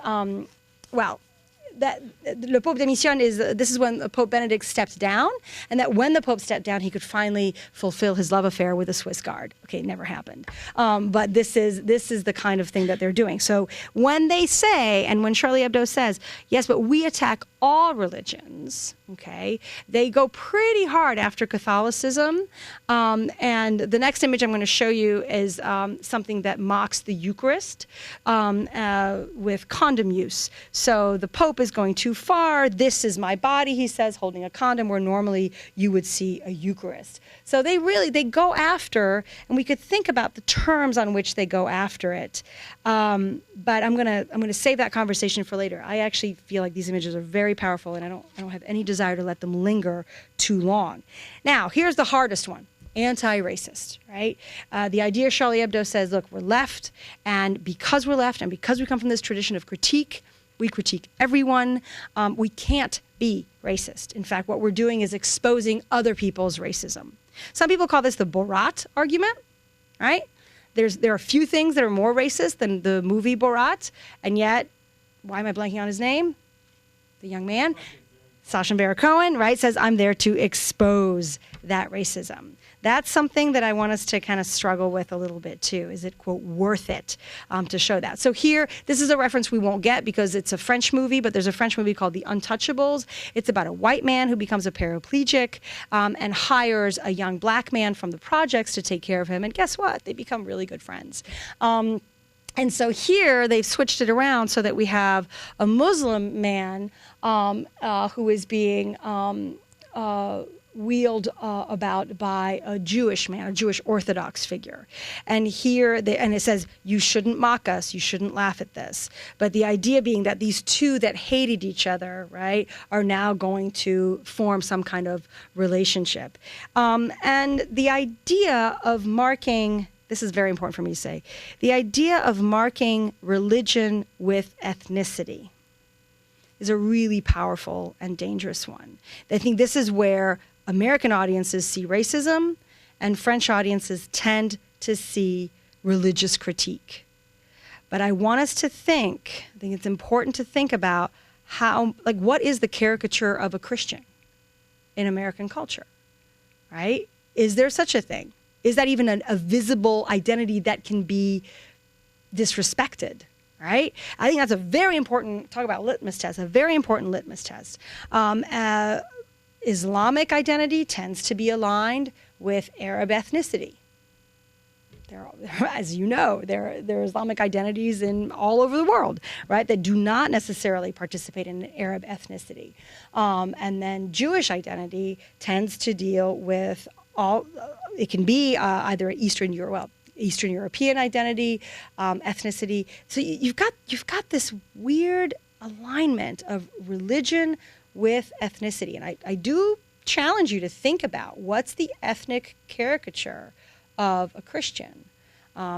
B: that Le Pope démissionne this is when Pope Benedict stepped down, and that when the Pope stepped down, he could finally fulfill his love affair with a Swiss guard. Okay, it never happened. But this is the kind of thing that they're doing. So when they say, and when Charlie Hebdo says, yes, but we attack all religions, okay, they go pretty hard after Catholicism. And the next image I'm going to show you is something that mocks the Eucharist with condom use. So the Pope is going too far. This is my body, he says, holding a condom where normally you would see a Eucharist. So they go after, and we could think about the terms on which they go after it. But I'm gonna save that conversation for later. I actually feel like these images are very powerful, and I don't have any desire to let them linger too long. Now, here's the hardest one. Anti-racist, right? The idea Charlie Hebdo says, look, we're left, and because we're left, and because we come from this tradition of critique, we critique everyone. We can't be racist. In fact, what we're doing is exposing other people's racism. Some people call this the Borat argument, right? There are a few things that are more racist than the movie Borat, and yet, why am I blanking on his name? The young man, Sacha Baron Cohen, right, says, I'm there to expose that racism. That's something that I want us to kind of struggle with a little bit too. Is it, quote, worth it to show that? So here, this is a reference we won't get because it's a French movie, but there's a French movie called The Untouchables. It's about a white man who becomes a paraplegic and hires a young black man from the projects to take care of him. And guess what? They become really good friends. And so here they've switched it around so that we have a Muslim man who is being wheeled about by a Jewish man, a Jewish Orthodox figure. And here, and it says, you shouldn't mock us, you shouldn't laugh at this. But the idea being that these two that hated each other, right, are now going to form some kind of relationship. And the idea of marking, this is very important for me to say, the idea of marking religion with ethnicity is a really powerful and dangerous one. I think this is where American audiences see racism and French audiences tend to see religious critique. But I want us to think, I think it's important to think about how, like, what is the caricature of a Christian in American culture, right? Is there such a thing? Is that even a visible identity that can be disrespected? Right? I think that's a very important, talk about litmus test, a very important litmus test. Islamic identity tends to be aligned with Arab ethnicity. As you know, there are Islamic identities in all over the world, right, that do not necessarily participate in an Arab ethnicity. And then Jewish identity tends to deal with all, it can be either Eastern European identity, ethnicity. So you've got this weird alignment of religion with ethnicity. And I do challenge you to think about what's the ethnic caricature of a Christian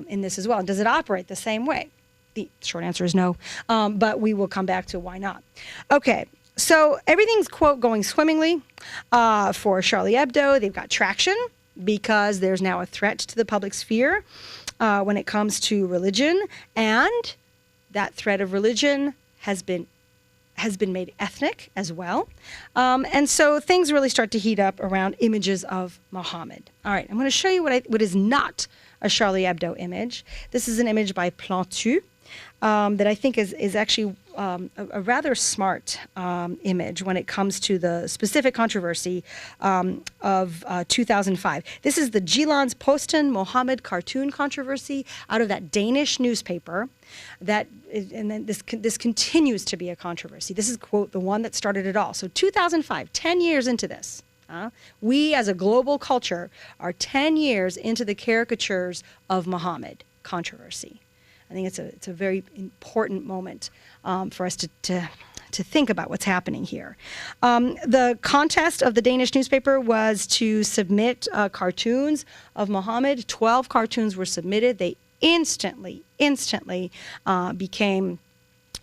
B: in this as well. And does it operate the same way? The short answer is no, but we will come back to why not. Okay, so everything's, quote, going swimmingly for Charlie Hebdo. They've got traction because there's now a threat to the public sphere when it comes to religion, and that threat of religion has been made ethnic as well. And so things really start to heat up around images of Muhammad. All right, I'm going to show you what is not a Charlie Hebdo image. This is an image by Plantu that I think is actually a rather smart image when it comes to the specific controversy of 2005. This is the Jyllands-Posten Mohammed cartoon controversy out of that Danish newspaper. And then this continues to be a controversy. This is, quote, the one that started it all. So 2005, 10 years into this. We as a global culture are 10 years into the caricatures of Muhammad controversy. I think it's a very important moment for us to think about what's happening here. The contest of the Danish newspaper was to submit cartoons of Muhammad. 12 cartoons were submitted. They instantly became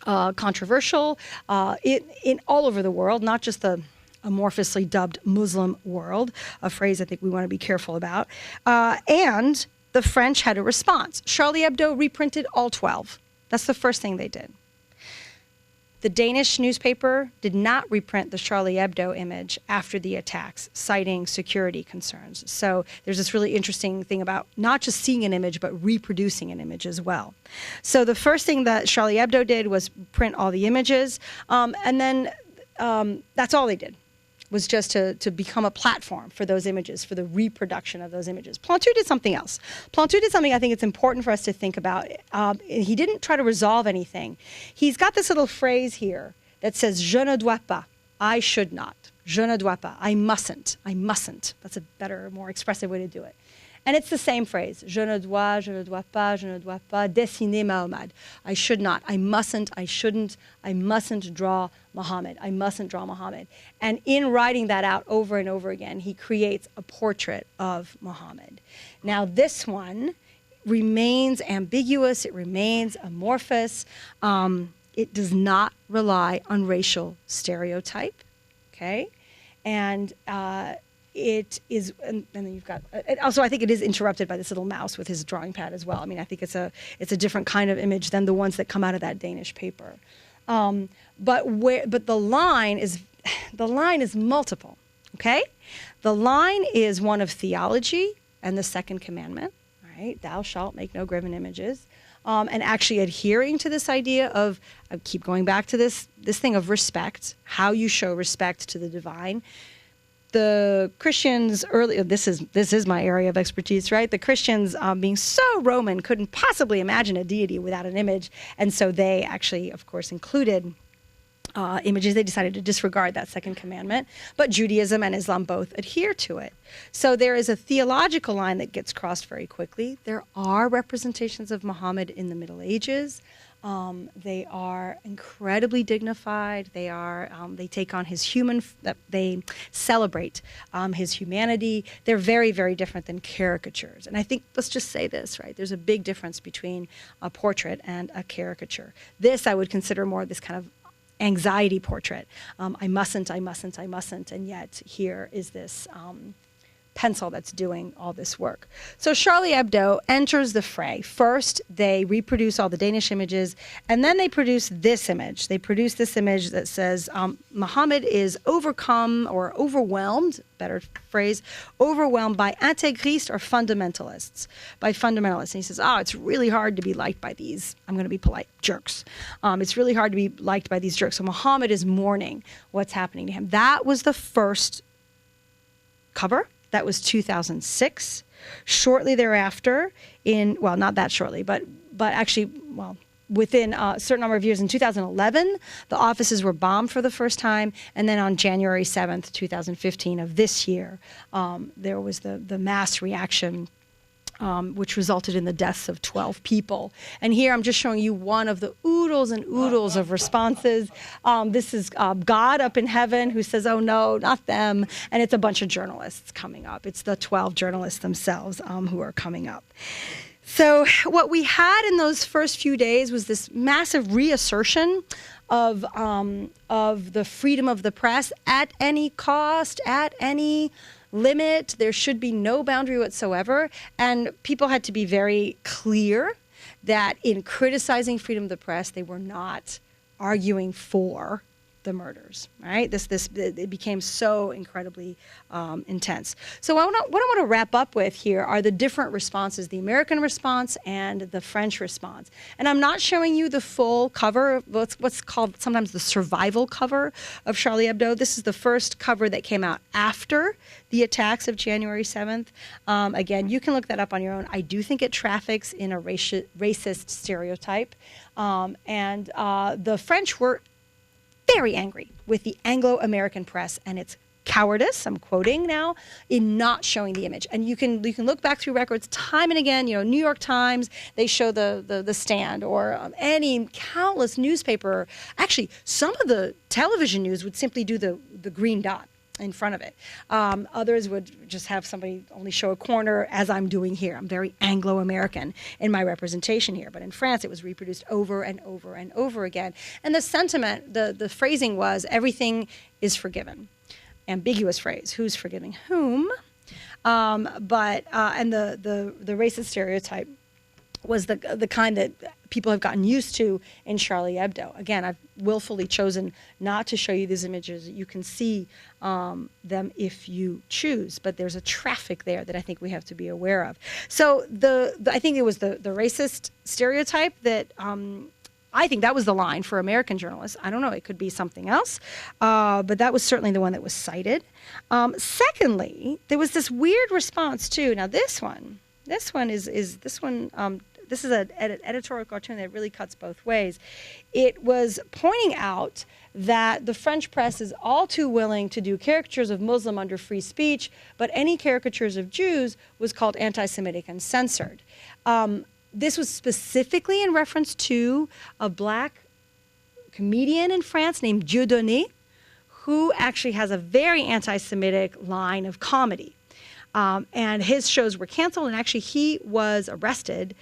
B: controversial in all over the world, not just the amorphously dubbed Muslim world, a phrase I think we want to be careful about. And the French had a response. Charlie Hebdo reprinted all 12. That's the first thing they did. The Danish newspaper did not reprint the Charlie Hebdo image after the attacks, citing security concerns. So there's this really interesting thing about not just seeing an image, but reproducing an image as well. So the first thing that Charlie Hebdo did was print all the images, and then that's all they did, was just to become a platform for those images, for the reproduction of those images. Plantu did something else. Plantu did something I think it's important for us to think about. He didn't try to resolve anything. He's got this little phrase here that says, je ne dois pas, I should not. Je ne dois pas, I mustn't. That's a better, more expressive way to do it. And it's the same phrase, je ne dois pas dessiner Muhammad. I should not, I mustn't, I shouldn't, I mustn't draw Muhammad. I mustn't draw Muhammad. And in writing that out over and over again, he creates a portrait of Muhammad. Now this one remains ambiguous, it remains amorphous. It does not rely on racial stereotype, okay? And it is, and then you've got, also I think it is interrupted by this little mouse with his drawing pad as well. I mean, I think it's a different kind of image than the ones that come out of that Danish paper. But the line is multiple, okay? The line is one of theology and the second commandment, right? Thou shalt make no graven images. And actually adhering to this idea of, I keep going back to this thing of respect, how you show respect to the divine. The Christians early, this is my area of expertise, right? The Christians, being so Roman, couldn't possibly imagine a deity without an image. And so they actually, of course, included images. They decided to disregard that second commandment. But Judaism and Islam both adhere to it. So there is a theological line that gets crossed very quickly. There are representations of Muhammad in the Middle Ages. They are incredibly dignified. They take on his they celebrate his humanity. They're very, very different than caricatures. And I think, let's just say this, right? There's a big difference between a portrait and a caricature. This I would consider more this kind of anxiety portrait. I mustn't, and yet here is this pencil that's doing all this work. So Charlie Hebdo enters the fray. First, they reproduce all the Danish images, and then they produce this image. They produce this image that says Muhammad is overcome or overwhelmed, better phrase, overwhelmed by intégristes or fundamentalists, by fundamentalists. And he says, it's really hard to be liked by these, I'm going to be polite, jerks. It's really hard to be liked by these jerks. So Muhammad is mourning what's happening to him. That was the first cover. That was 2006. Shortly thereafter, not that shortly, but actually, within a certain number of years, in 2011, the offices were bombed for the first time. And then on January 7th, 2015 of this year, there was the mass reaction, which resulted in the deaths of 12 people. And here I'm just showing you one of the oodles and oodles of responses. This is God up in heaven who says, oh no, not them. And it's a bunch of journalists coming up. It's the 12 journalists themselves who are coming up. So what we had in those first few days was this massive reassertion of the freedom of the press at any cost, at any limit. There should be no boundary whatsoever. And people had to be very clear that in criticizing freedom of the press, they were not arguing for the murders, right? It became so incredibly intense. So what I want to wrap up with here are the different responses, the American response and the French response. And I'm not showing you the full cover, what's called sometimes the survival cover of Charlie Hebdo. This is the first cover that came out after the attacks of January 7th. Again, you can look that up on your own. I do think it traffics in a racist stereotype. And the French were very angry with the Anglo-American press and its cowardice, I'm quoting now, in not showing the image. And you can look back through records time and again, New York Times, they show the stand, or any countless newspaper. Actually, some of the television news would simply do the green dot in front of it. Others would just have somebody only show a corner, as I'm doing here. I'm very Anglo-American in my representation here. But in France, it was reproduced over and over and over again. And the sentiment, the phrasing was, everything is forgiven. Ambiguous phrase, who's forgiving whom? And the racist stereotype was the kind that people have gotten used to in Charlie Hebdo. Again, I've willfully chosen not to show you these images. You can see them if you choose, but there's a traffic there that I think we have to be aware of. So I think it was the racist stereotype that I think that was the line for American journalists. I don't know, it could be something else, but that was certainly the one that was cited. Secondly, there was this weird response too. Now this one this is an editorial cartoon that really cuts both ways. It was pointing out that the French press is all too willing to do caricatures of Muslim under free speech, but any caricatures of Jews was called anti-Semitic and censored. This was specifically in reference to a black comedian in France named Dieudonné, who actually has a very anti-Semitic line of comedy. And his shows were canceled, and actually he was arrested